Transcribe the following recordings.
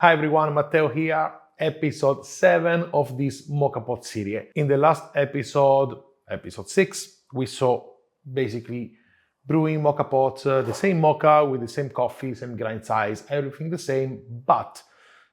Hi everyone, Matteo here, episode 7 of this Moka Pot series. In the last episode, episode 6, we saw basically brewing Moka Pot, the same Moka with the same coffee, same grind size, everything the same, but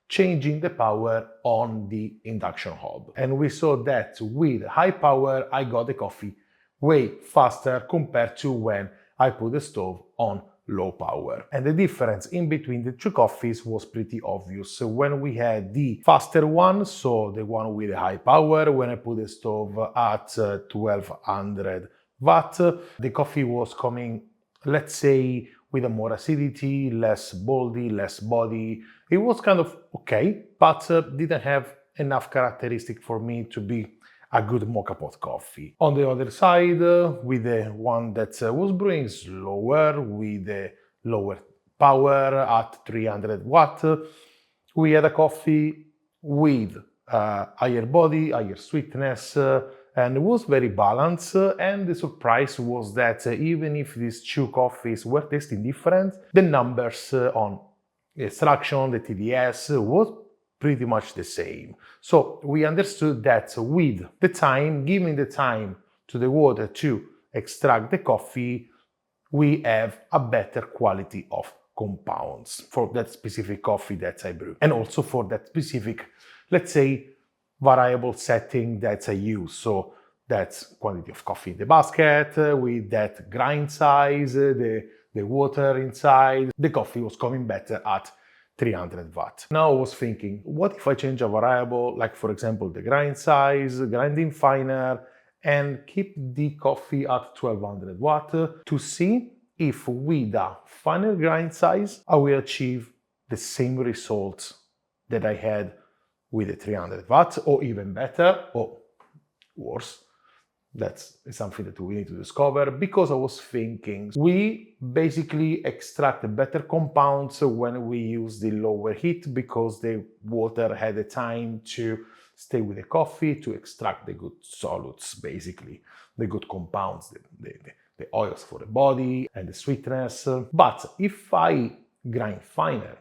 changing the power on the induction hob. And we saw that with high power, I got the coffee way faster compared to when I put the stove on low power. And the difference in between the two coffees was pretty obvious. So when we had the faster one, so the one with the high power, when I put the stove at 1200 watt, the coffee was coming, let's say, with a more acidity, less boldy, less body. It was kind of okay, but didn't have enough characteristic for me to be a good Moka Pot coffee. On the other side, with the one that was brewing slower, with the lower power at 300 watt, we had a coffee with higher body, higher sweetness, and it was very balanced. And the surprise was that even if these two coffees were tasting different, the numbers on the extraction, the TDS, was pretty much the same. So we understood that with the time, giving the time to the water to extract the coffee, we have a better quality of compounds for that specific coffee that I brew. And also for that specific, let's say, variable setting that I use. So that's quantity of coffee in the basket, with that grind size, the water inside. The coffee was coming better at 300 watt. Now I was thinking, what if I change a variable, like for example the grind size, grinding finer, and keep the coffee at 1200 watt to see if with a finer grind size I will achieve the same results that I had with the 300 watt, or even better, or worse. That's something that we need to discover, because I was thinking we basically extract better compounds when we use the lower heat, because the water had the time to stay with the coffee to extract the good solutes, basically, the good compounds, the oils for the body and the sweetness. But if I grind finer,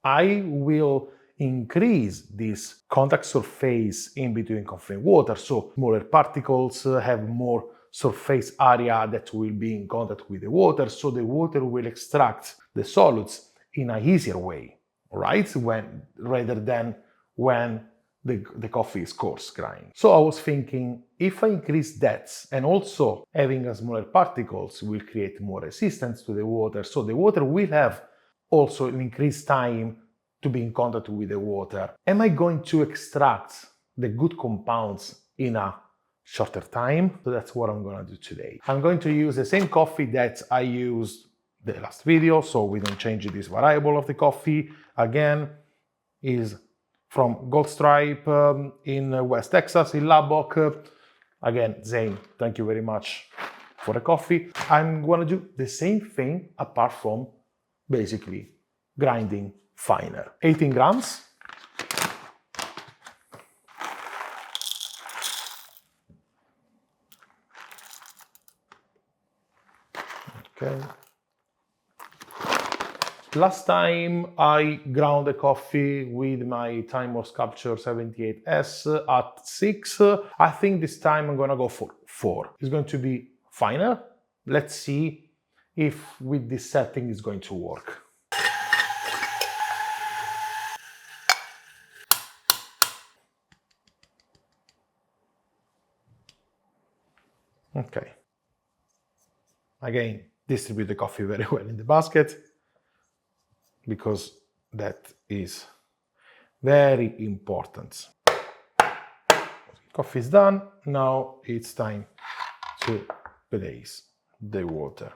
I will increase this contact surface in between coffee and water, so smaller particles have more surface area that will be in contact with the water, so the water will extract the solutes in a easier way, right? Rather than when the coffee is coarse grind. So I was thinking, if I increase that, and also having a smaller particles will create more resistance to the water, so the water will have also an increased time to be in contact with the water. Am I going to extract the good compounds in a shorter time? So that's what I'm going to do today. I'm going to use the same coffee that I used the last video, so we don't change this variable of the coffee. Again, is from Gold Stripe in West Texas, in Lubbock. Again, Zane, thank you very much for the coffee. I'm going to do the same thing apart from basically grinding finer. 18 grams. Okay. Last time I ground the coffee with my Time Sculpture 78S at 6. I think this time I'm gonna go for 4. It's going to be finer. Let's see if with this setting it's going to work. Okay. Again, distribute the coffee very well in the basket, because that is very important. Coffee is done. Now it's time to place the water.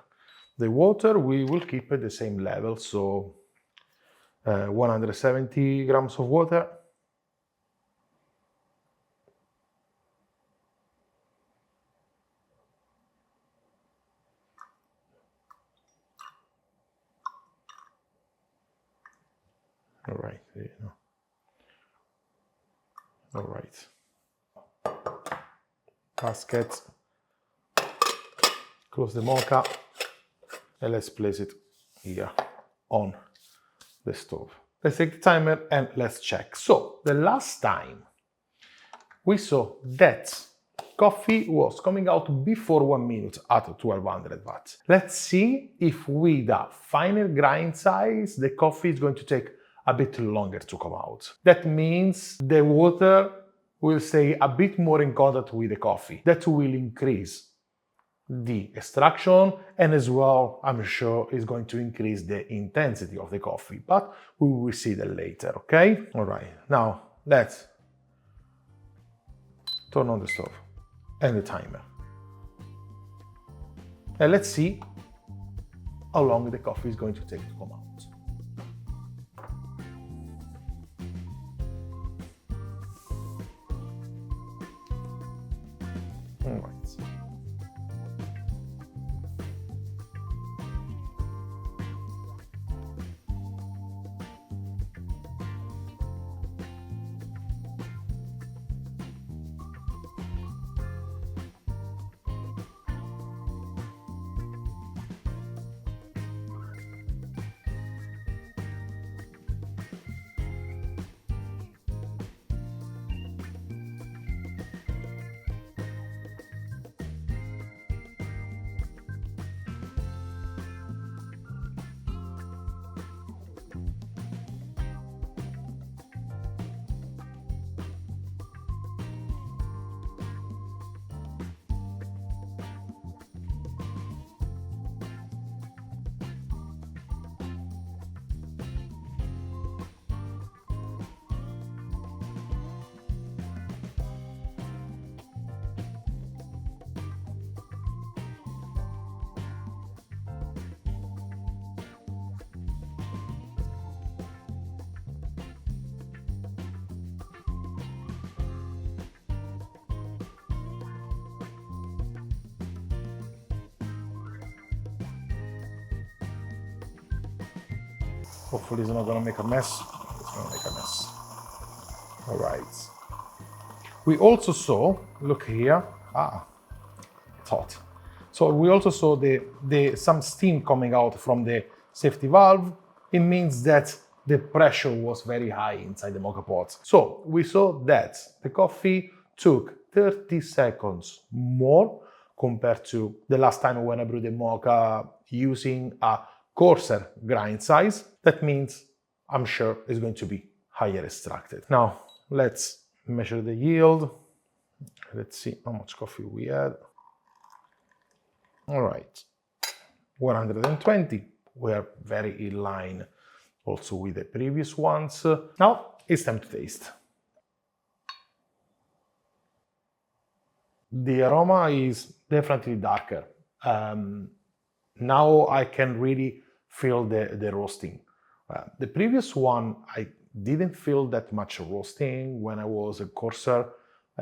The water we will keep at the same level, so 170 grams of water. All right, all right. Basket, close the Moka, and let's place it here on the stove. let's take the timer and let's check. So the last time we saw that coffee was coming out before 1 minute at 1200 watts. Let's see if with a finer grind size, the coffee is going to take a bit longer to come out. That means the water will stay a bit more in contact with the coffee. That will increase the extraction, and as well, I'm sure is going to increase the intensity of the coffee, but we will see that later, okay? All right, now let's turn on the stove and the timer. And let's see how long the coffee is going to take to come out. All right. Hopefully it's not gonna make a mess. It's gonna make a mess. All right. We also saw, look here, it's hot. So we also saw some steam coming out from the safety valve. It means that the pressure was very high inside the Moka pot. So we saw that the coffee took 30 seconds more compared to the last time when I brewed the Moka using a coarser grind size. That means I'm sure it's going to be higher extracted. Now let's measure the yield. Let's see how much coffee we had. All right, 120. We're very in line also with the previous ones. Now it's time to taste. The aroma is definitely darker. Now I can really feel the roasting. The previous one, I didn't feel that much roasting when I was a coarser.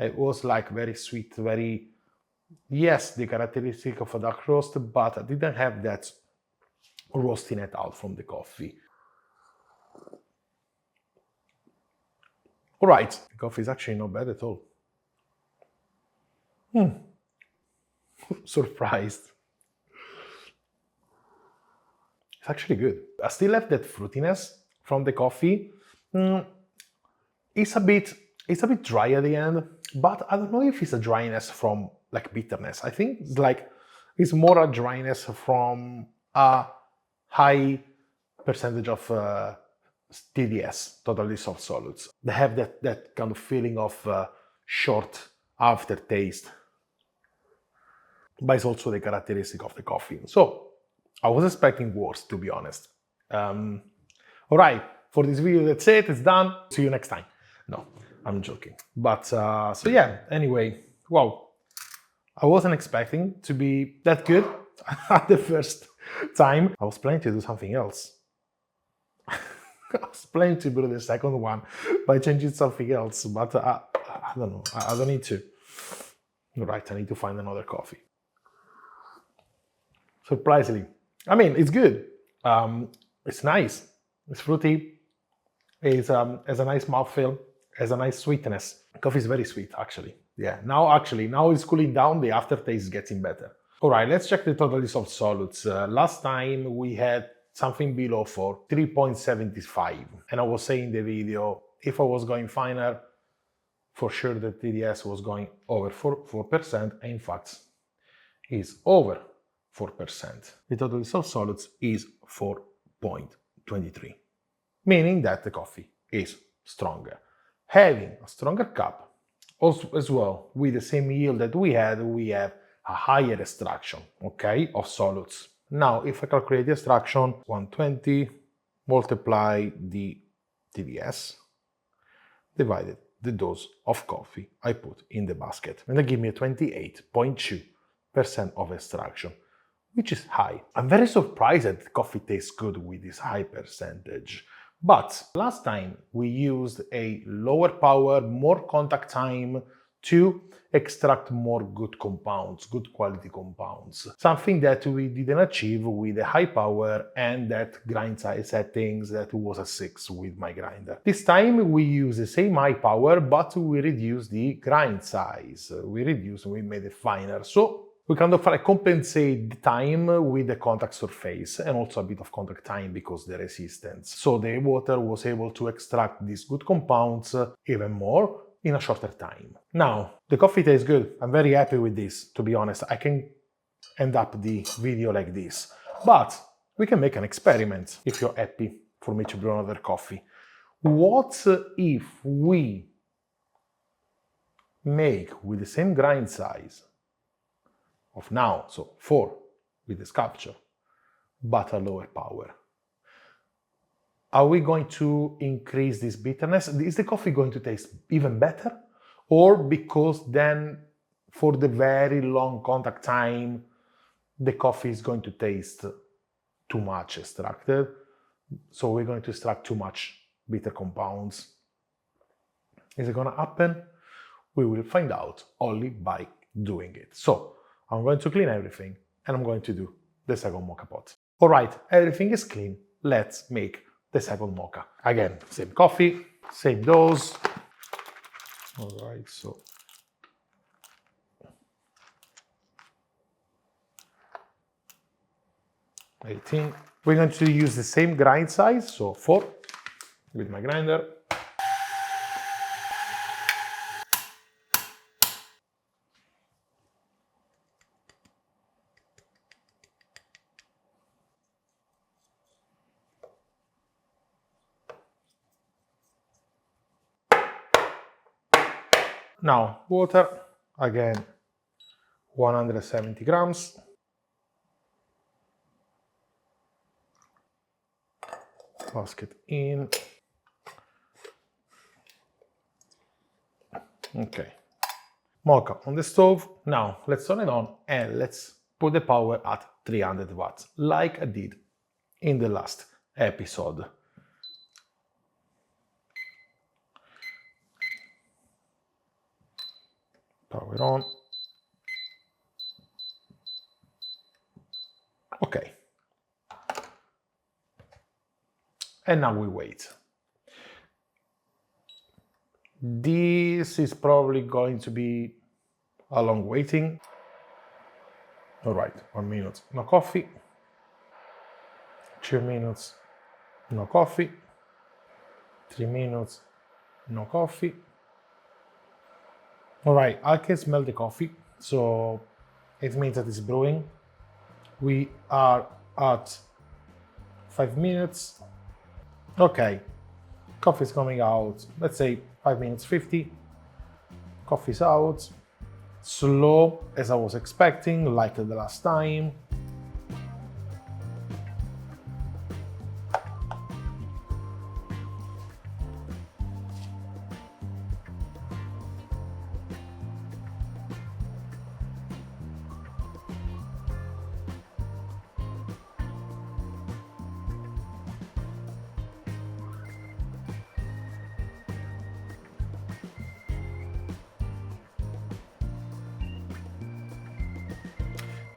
It was like very sweet, very, yes, the characteristic of a dark roast, but I didn't have that roasting it out from the coffee. All right, the coffee is actually not bad at all. Surprised. It's actually good. I still have that fruitiness from the coffee. It's a bit dry at the end, but I don't know if it's a dryness from like bitterness. I think it's more a dryness from a high percentage of TDS, total dissolved solids. They have that kind of feeling of short aftertaste, but it's also the characteristic of the coffee. So I was expecting worse, to be honest. All right, for this video, that's it. It's done. See you next time. No, I'm joking. But so yeah, anyway, wow. I wasn't expecting to be that good at the first time. I was planning to do something else. I was planning to brew the second one by changing something else, but I don't know. I don't need to. All right, I need to find another coffee. Surprisingly, I mean, it's good. It's nice. It's fruity. It has a nice mouthfeel. Has a nice sweetness. Coffee is very sweet, actually. Yeah. Now it's cooling down. The aftertaste is getting better. All right, let's check the total dissolved solids. Last time we had something below 4, 3.75. And I was saying in the video, if I was going finer, for sure the TDS was going over 4%, and in fact is over 4%. The total dissolved solids is 4.23, meaning that the coffee is stronger. Having a stronger cup, also as well with the same yield that we have a higher extraction, okay, of solids. Now, if I calculate the extraction, 120 multiply the TDS divided the dose of coffee I put in the basket, and that gives me a 28.2% of extraction, which is high. I'm very surprised that coffee tastes good with this high percentage. But last time we used a lower power, more contact time to extract more good compounds, good quality compounds. Something that we didn't achieve with a high power and that grind size settings that was a 6 with my grinder. This time we use the same high power, but we reduce the grind size. We made it finer. So we kind of compensate the time with the contact surface and also a bit of contact time because the resistance. So the water was able to extract these good compounds even more in a shorter time. Now, the coffee tastes good. I'm very happy with this, to be honest. I can end up the video like this. But we can make an experiment if you're happy for me to brew another coffee. What if we make with the same grind size of now, so 4 with the sculpture, but a lower power? Are we going to increase this bitterness? Is the coffee going to taste even better? Or because then for the very long contact time, the coffee is going to taste too much extracted? So we're going to extract too much bitter compounds. Is it going to happen? We will find out only by doing it. So I'm going to clean everything and I'm going to do the second mocha pot. All right, everything is clean. Let's make the second mocha. Again, same coffee, same dose. All right, so $18. We're going to use the same grind size, so 4 with my grinder. Now, water, again, 170 grams. Basket in. Okay. Mocha on the stove. Now, let's turn it on and let's put the power at 300 watts, like I did in the last episode. Power on. Okay. And now we wait. This is probably going to be a long waiting. All right, 1 minute, no coffee. 2 minutes, no coffee. 3 minutes, no coffee. All right, I can smell the coffee, so it means that it's brewing. We are at 5 minutes. Okay, coffee is coming out, let's say 5 minutes 50. Coffee's out. Slow, as I was expecting, like the last time.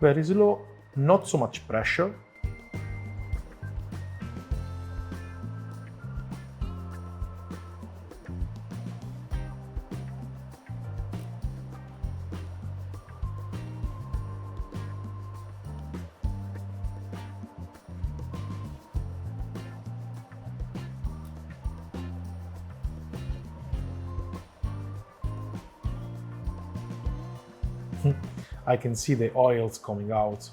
Very slow, not so much pressure. I can see the oils coming out.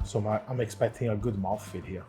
So I'm expecting a good mouthfeel here.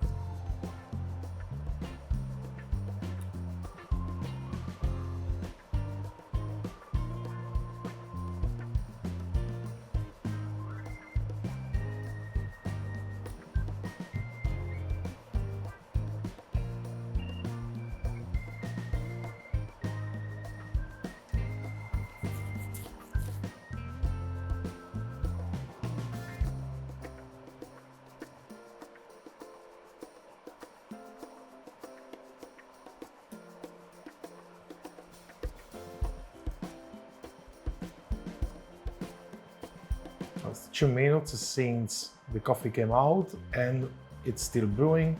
It's 2 minutes since the coffee came out and it's still brewing.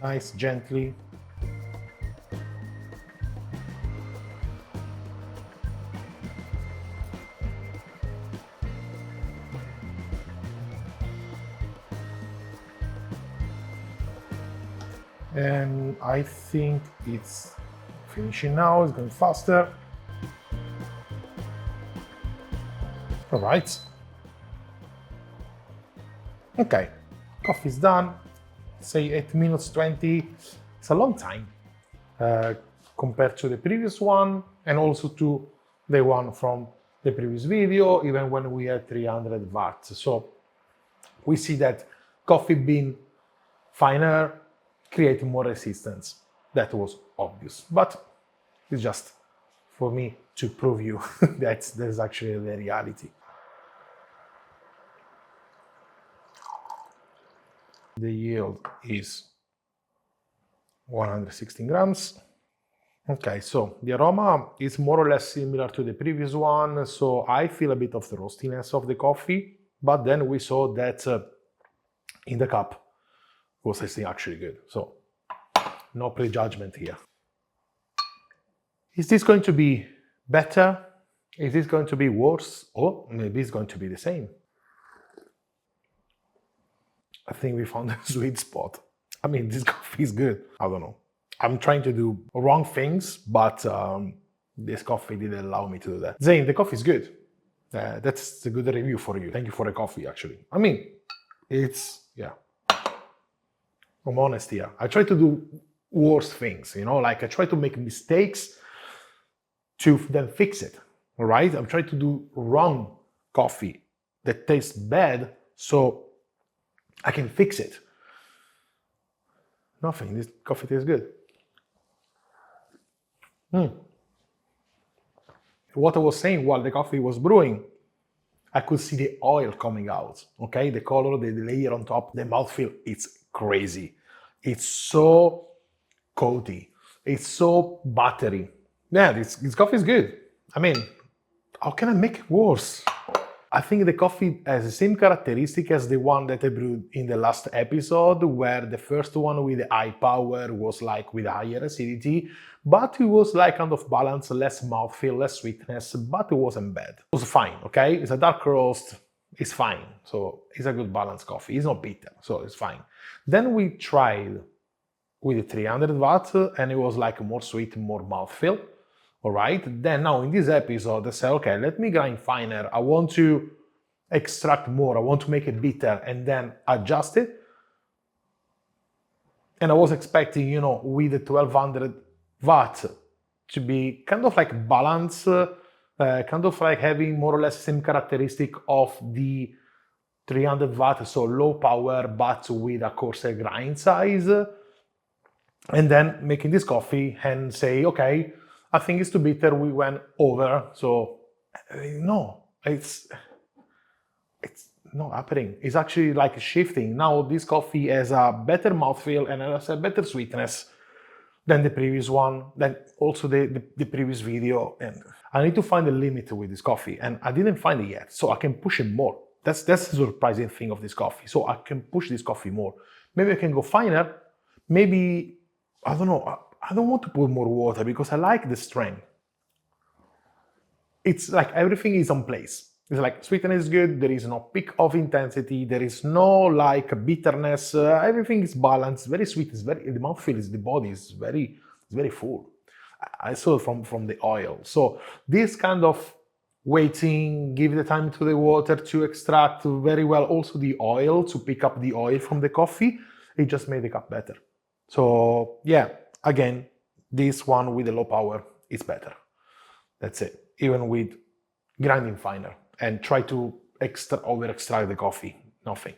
Nice, gently. And I think it's finishing now, it's going faster. All right. Okay, coffee's done. Say 8 minutes 20. It's a long time compared to the previous one and also to the one from the previous video, even when we had 300 watts. So we see that coffee bean finer creating more resistance. That was obvious, but it's just for me to prove you that there's actually the reality. The yield is 116 grams. Okay, so the aroma is more or less similar to the previous one, so I feel a bit of the roastiness of the coffee, but then we saw that in the cup was tasting actually good, so no prejudgment here. Is this going to be better? Is this going to be worse? Or maybe it's going to be the same? I think we found a sweet spot. I mean, this coffee is good. I don't know. I'm trying to do wrong things, but this coffee didn't allow me to do that. Zane, the coffee is good. That's a good review for you. Thank you for the coffee, actually. I mean, it's, yeah. I'm honest here. I try to do worse things, you know, like I try to make mistakes to then fix it, all right? I'm trying to do wrong coffee that tastes bad, so I can fix it. Nothing, this coffee tastes good. What I was saying while the coffee was brewing, I could see the oil coming out, okay? The color, the layer on top, the mouthfeel, it's crazy. It's so coaty, it's so buttery. Yeah, this coffee is good. I mean, how can I make it worse? I think the coffee has the same characteristic as the one that I brewed in the last episode, where the first one with the high power was like with higher acidity, but it was like kind of balanced, less mouthfeel, less sweetness, but it wasn't bad. It was fine, okay? It's a dark roast, it's fine. So it's a good balanced coffee. It's not bitter, so it's fine. Then we tried with the 300 watts and it was like more sweet, more mouthfeel. All right, then now in this episode, I said, okay, let me grind finer. I want to extract more. I want to make it bitter and then adjust it. And I was expecting, you know, with the 1200 watts to be kind of like balanced, kind of like having more or less the same characteristic of the 300 watts, so low power, but with a coarser grind size. And then making this coffee and say, okay, I think it's too bitter, we went over, so no, it's not happening. It's actually like shifting. Now this coffee has a better mouthfeel and has a better sweetness than the previous one, than also the previous video. And I need to find a limit with this coffee, and I didn't find it yet, so I can push it more. That's the surprising thing of this coffee. So I can push this coffee more. Maybe I can go finer, maybe, I don't know, I don't want to put more water because I like the strength. It's like everything is on place. It's like sweetness is good, there is no peak of intensity, there is no like bitterness, everything is balanced, very sweet, it's very, the mouthfeel is, the body is very full. I saw it from the oil. So this kind of waiting, give the time to the water to extract very well, also the oil, to pick up the oil from the coffee, it just made the cup better. So yeah, again, this one with the low power is better. That's it. Even with grinding finer, and try to over extract the coffee, nothing.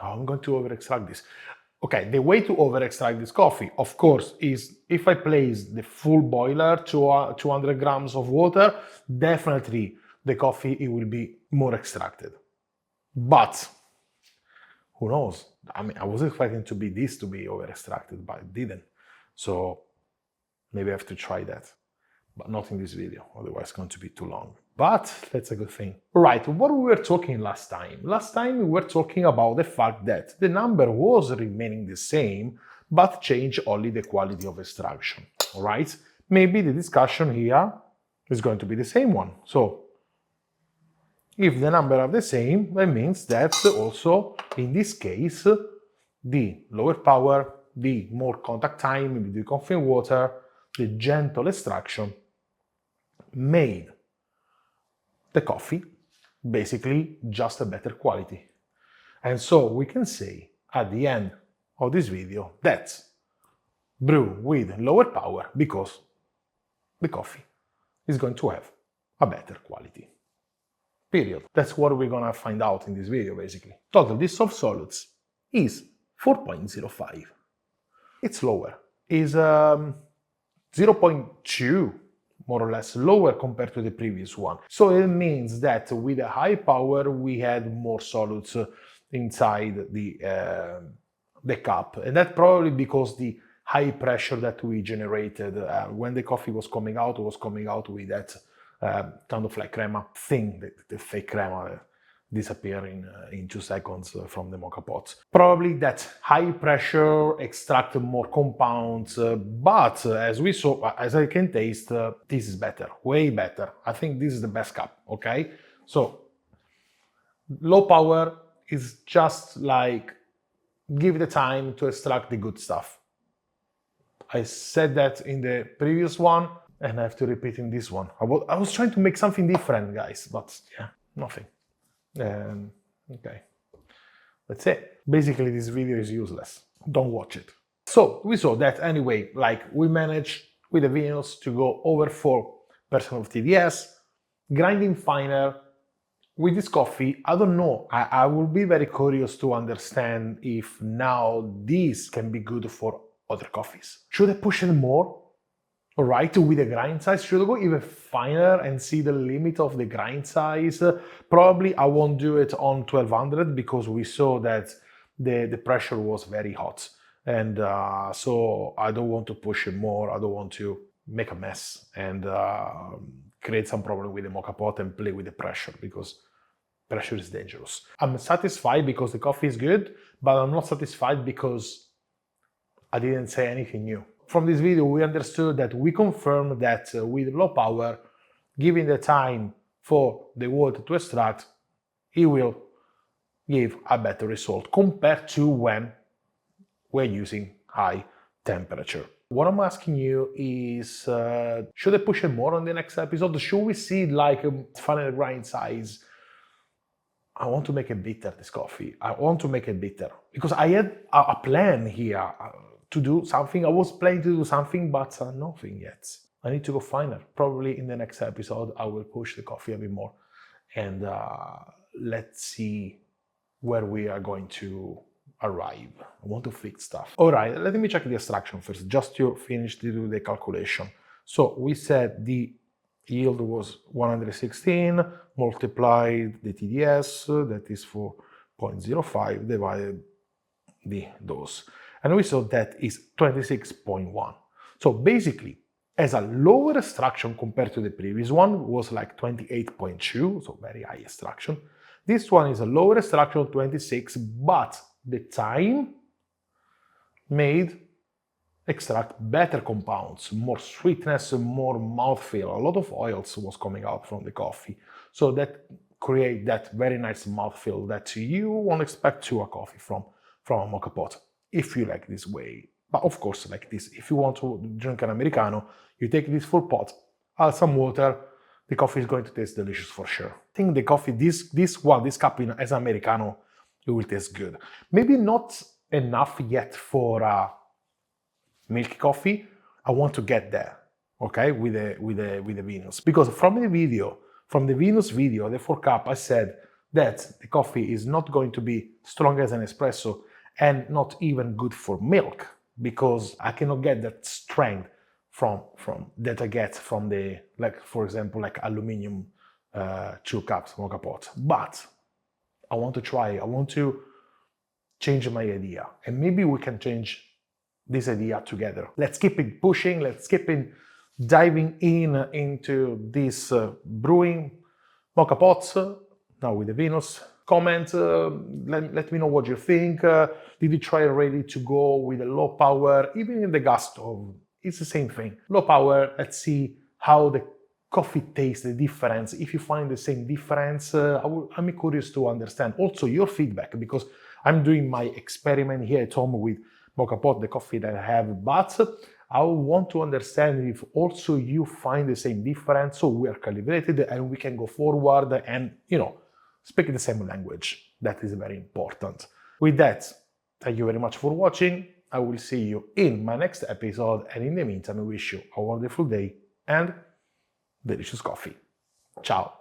I'm going to over extract this. Okay, the way to over extract this coffee, of course, is if I place the full boiler to 200 grams of water, definitely the coffee, it will be more extracted. But who knows? I mean, I was expecting to be over extracted, but it didn't. So maybe I have to try that, but not in this video, otherwise it's going to be too long. But that's a good thing. Right, what we were talking last time? Last time we were talking about the fact that the number was remaining the same, but changed only the quality of extraction, all right? Maybe the discussion here is going to be the same one. So if the number are the same, that means that also, in this case, the lower power, the more contact time with the coffee and water, the gentle extraction made the coffee basically just a better quality. And so we can say at the end of this video that brew with lower power because the coffee is going to have a better quality. Period. That's what we're gonna find out in this video basically. Total dissolved solids is 4.05. It's lower. Is 0.2 more or less lower compared to the previous one. So it means that with a high power we had more solids inside the cup, and that's probably because the high pressure that we generated when the coffee was coming out with that kind of like crema thing, the fake crema disappearing in 2 seconds from the mocha pots. Probably that high pressure extracted more compounds, but as we saw, as I can taste, this is better, way better. I think this is the best cup, okay? So low power is just like give the time to extract the good stuff. I said that in the previous one, and I have to repeat in this one. I was trying to make something different, guys, but yeah, nothing. Okay, that's it. Basically, this video is useless. Don't watch it. So we saw that anyway, like we managed with the vinyls to go over 4% of TDS, grinding finer. With this coffee, I don't know, I will be very curious to understand if now this can be good for other coffees. Should I push it more? Alright, with the grind size, should I go even finer and see the limit of the grind size? Probably I won't do it on 1200 because we saw that the pressure was very hot. And so I don't want to push it more, I don't want to make a mess and create some problem with the mocha pot and play with the pressure, because pressure is dangerous. I'm satisfied because the coffee is good, but I'm not satisfied because I didn't say anything new. From this video, we understood that we confirmed that with low power, giving the time for the water to extract, it will give a better result compared to when we're using high temperature. What I'm asking you is, should I push it more on the next episode? Should we see like a final grind size? I want to make it bitter, this coffee. I want to make it bitter because I had a plan here to do something. I was planning to do something, but nothing yet. I need to go finer. Probably in the next episode, I will push the coffee a bit more and let's see where we are going to arrive. I want to fix stuff. All right, let me check the extraction first, just to finish to do the calculation. So we said the yield was 116, multiplied the TDS, that is 4.05, divided the dose. And we saw that is 26.1. So basically, as a lower extraction compared to the previous one, was like 28.2, so very high extraction. This one is a lower extraction of 26, but the time made extract better compounds, more sweetness, more mouthfeel. A lot of oils was coming out from the coffee. So that create that very nice mouthfeel that you won't expect to a coffee from a mocha pot, if you like this way But of course, like this, if you want to drink an Americano, you take this full pot, add some water, the coffee is going to taste delicious for sure. I think the coffee, this cup as Americano, it will taste good. Maybe not enough yet for a milky coffee. I want to get there, okay, with the Venus. Because from the Venus video, the 4 cup, I said that the coffee is not going to be strong as an espresso and not even good for milk, because I cannot get that strength from that I get from the, like, for example, like aluminum 2 cups mocha pot. But I want to try, I want to change my idea, and maybe we can change this idea together. Let's keep it pushing, let's keep it diving into this brewing mocha pots, now with the Venus. Comment, let me know what you think. Did you try already to go with a low power, even in the gas stove? It's the same thing. Low power, let's see how the coffee tastes, the difference. If you find the same difference, I'm curious to understand also your feedback, because I'm doing my experiment here at home with mocha pot, the coffee that I have, but I want to understand if also you find the same difference, so we are calibrated and we can go forward and, speak the same language. That is very important. With that, thank you very much for watching. I will see you in my next episode, and in the meantime, I wish you a wonderful day and delicious coffee. Ciao!